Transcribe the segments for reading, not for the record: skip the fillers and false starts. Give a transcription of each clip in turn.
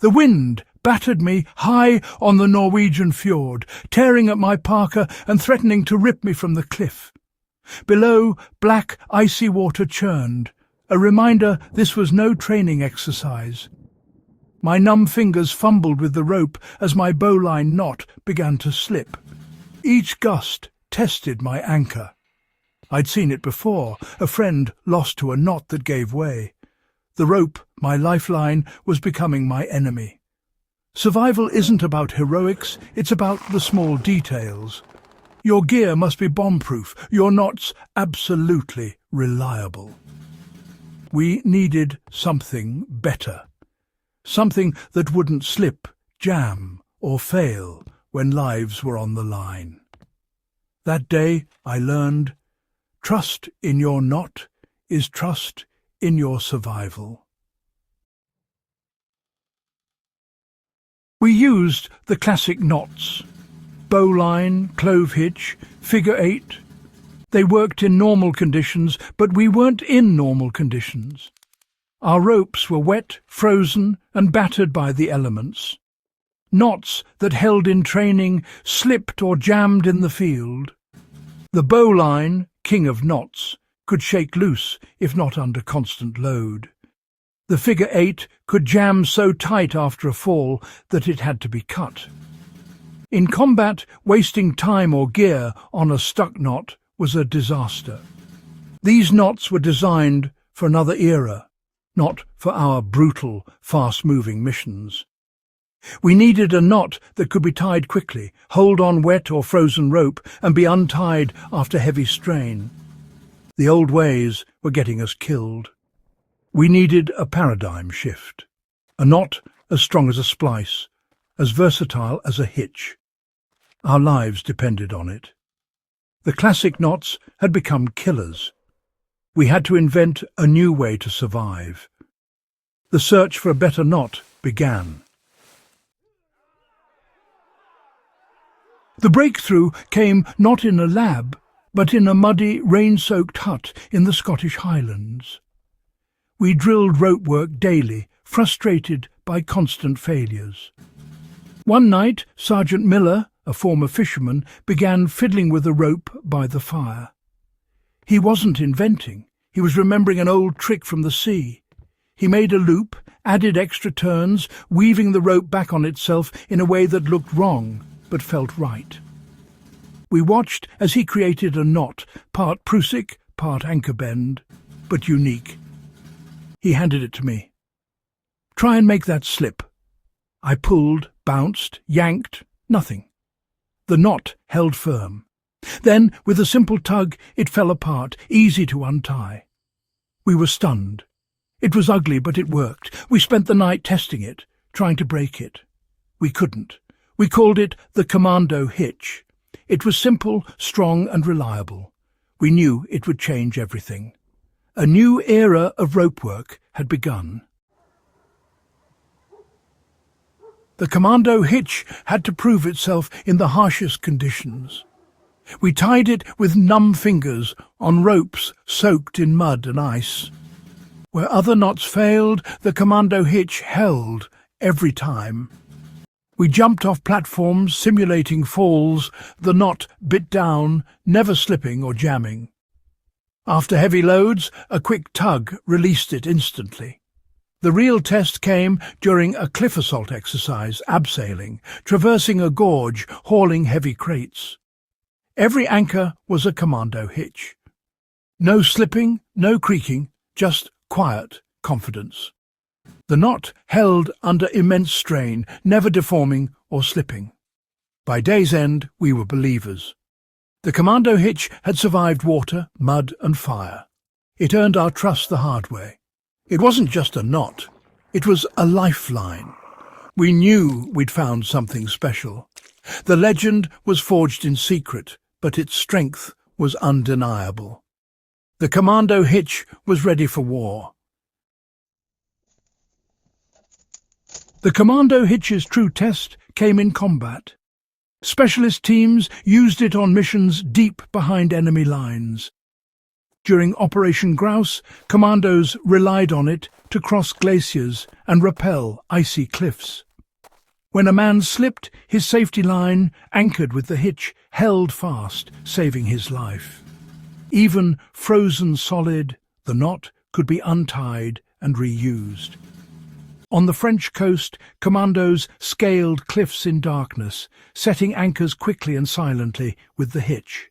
The wind battered me high on the Norwegian fjord, tearing at my parka and threatening to rip me from the cliff. Below, black, icy water churned, a reminder this was no training exercise. My numb fingers fumbled with the rope as my bowline knot began to slip. Each gust tested my anchor. I'd seen it before, a friend lost to a knot that gave way. The rope, my lifeline, was becoming my enemy. Survival isn't about heroics, it's about the small details. Your gear must be bomb-proof, your knots absolutely reliable. We needed something better. Something that wouldn't slip, jam, or fail when lives were on the line. That day I learned, trust in your knot is trust in your survival. We used the classic knots: bowline, clove hitch, figure eight. They worked in normal conditions, but we weren't in normal conditions. Our ropes were wet, frozen, and battered by the elements. Knots that held in training slipped or jammed in the field. The bowline, king of knots, could shake loose if not under constant load. The figure eight could jam so tight after a fall that it had to be cut. In combat, wasting time or gear on a stuck knot was a disaster. These knots were designed for another era, not for our brutal, fast-moving missions. We needed a knot that could be tied quickly, hold on wet or frozen rope, and be untied after heavy strain. The old ways were getting us killed. We needed a paradigm shift, a knot as strong as a splice, as versatile as a hitch. Our lives depended on it. The classic knots had become killers. We had to invent a new way to survive. The search for a better knot began. The breakthrough came not in a lab, but in a muddy, rain-soaked hut in the Scottish Highlands. We drilled rope work daily, frustrated by constant failures. One night, Sergeant Miller, a former fisherman, began fiddling with a rope by the fire. He wasn't inventing, he was remembering an old trick from the sea. He made a loop, added extra turns, weaving the rope back on itself in a way that looked wrong, but felt right. We watched as he created a knot, part Prusik, part anchor bend, but unique. He handed it to me. Try and make that slip. I pulled, bounced, yanked, nothing. The knot held firm. Then, with a simple tug, it fell apart, easy to untie. We were stunned. It was ugly, but it worked. We spent the night testing it, trying to break it. We couldn't. We called it the commando hitch. It was simple, strong, and reliable. We knew it would change everything. A new era of rope work had begun. The commando hitch had to prove itself in the harshest conditions. We tied it with numb fingers on ropes soaked in mud and ice. Where other knots failed, the commando hitch held every time. We jumped off platforms, simulating falls, the knot bit down, never slipping or jamming. After heavy loads, a quick tug released it instantly. The real test came during a cliff assault exercise, abseiling, traversing a gorge, hauling heavy crates. Every anchor was a commando hitch. No slipping, no creaking, just quiet confidence. The knot held under immense strain, never deforming or slipping. By day's end, we were believers. The commando hitch had survived water, mud and fire. It earned our trust the hard way. It wasn't just a knot. It was a lifeline. We knew we'd found something special. The legend was forged in secret, but its strength was undeniable. The commando hitch was ready for war. The commando hitch's true test came in combat. Specialist teams used it on missions deep behind enemy lines. During Operation Grouse, commandos relied on it to cross glaciers and rappel icy cliffs. When a man slipped, his safety line, anchored with the hitch, held fast, saving his life. Even frozen solid, the knot could be untied and reused. On the French coast, commandos scaled cliffs in darkness, setting anchors quickly and silently with the hitch.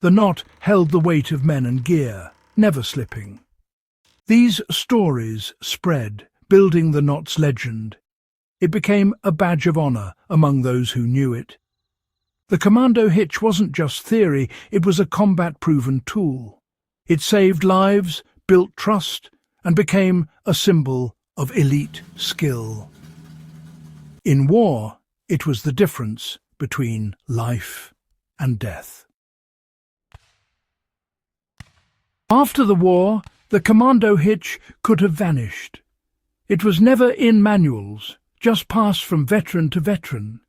The knot held the weight of men and gear, never slipping. These stories spread, building the knot's legend. It became a badge of honor among those who knew it. The commando hitch wasn't just theory, it was a combat-proven tool. It saved lives, built trust, and became a symbol of elite skill. In war, it was the difference between life and death. After the war, the commando hitch could have vanished. It was never in manuals, just passed from veteran to veteran.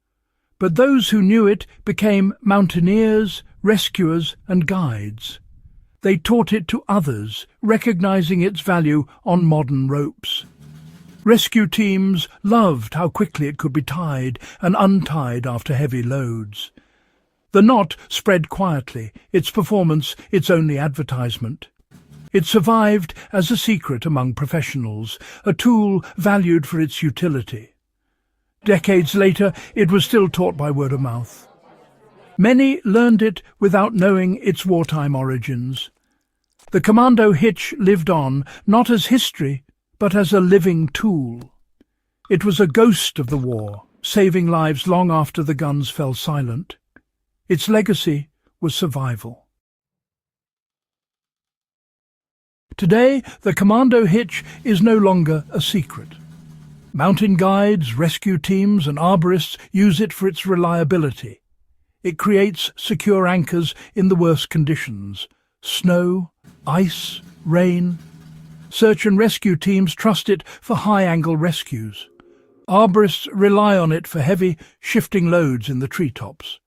But those who knew it became mountaineers, rescuers, and guides. They taught it to others, recognizing its value on modern ropes. Rescue teams loved how quickly it could be tied and untied after heavy loads. The knot spread quietly, its performance its only advertisement. It survived as a secret among professionals, a tool valued for its utility. Decades later, it was still taught by word of mouth. Many learned it without knowing its wartime origins. The commando hitch lived on, not as history, but as a living tool. It was a ghost of the war, saving lives long after the guns fell silent. Its legacy was survival. Today, the commando hitch is no longer a secret. Mountain guides, rescue teams, and arborists use it for its reliability. It creates secure anchors in the worst conditions: snow, ice, rain. Search and rescue teams trust it for high-angle rescues. Arborists rely on it for heavy, shifting loads in the treetops.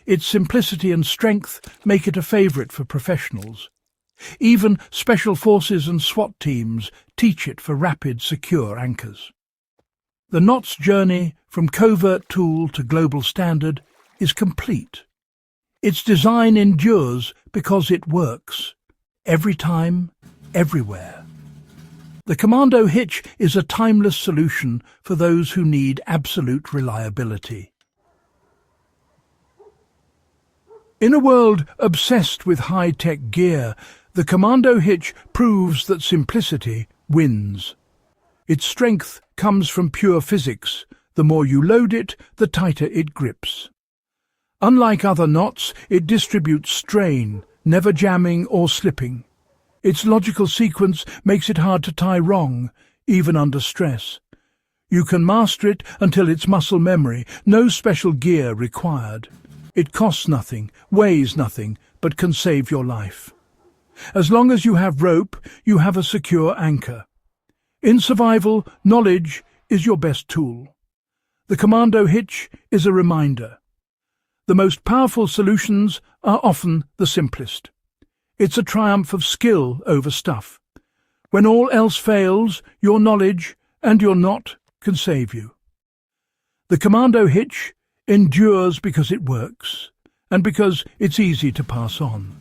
Its simplicity and strength make it a favorite for professionals. Even special forces and SWAT teams teach it for rapid, secure anchors. The knot's journey from covert tool to global standard is complete. Its design endures because it works, every time, everywhere. The commando hitch is a timeless solution for those who need absolute reliability. In a world obsessed with high-tech gear, the commando hitch proves that simplicity wins. Its strength comes from pure physics. The more you load it, the tighter it grips. Unlike other knots, it distributes strain, never jamming or slipping. Its logical sequence makes it hard to tie wrong, even under stress. You can master it until it's muscle memory, no special gear required. It costs nothing, weighs nothing, but can save your life. As long as you have rope, you have a secure anchor. In survival, knowledge is your best tool. The commando hitch is a reminder. The most powerful solutions are often the simplest. It's a triumph of skill over stuff. When all else fails, your knowledge and your knot can save you. The commando hitch endures because it works, and because it's easy to pass on.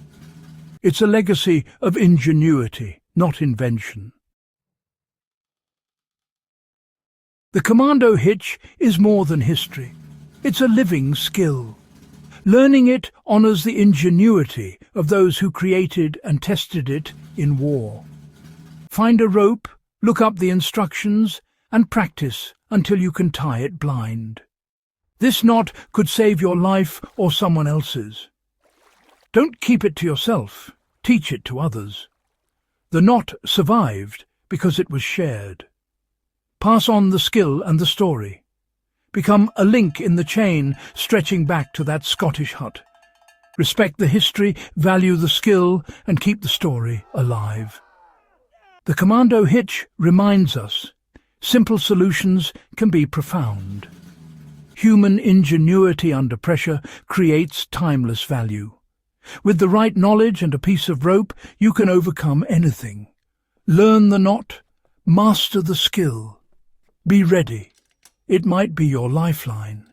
It's a legacy of ingenuity, not invention. The commando hitch is more than history. It's a living skill. Learning it honors the ingenuity of those who created and tested it in war. Find a rope, look up the instructions, and practice until you can tie it blind. This knot could save your life or someone else's. Don't keep it to yourself, teach it to others. The knot survived because it was shared. Pass on the skill and the story. Become a link in the chain stretching back to that Scottish hut. Respect the history, value the skill, and keep the story alive. The commando hitch reminds us, simple solutions can be profound. Human ingenuity under pressure creates timeless value. With the right knowledge and a piece of rope, you can overcome anything. Learn the knot, Master the skill. Be ready. It might be your lifeline.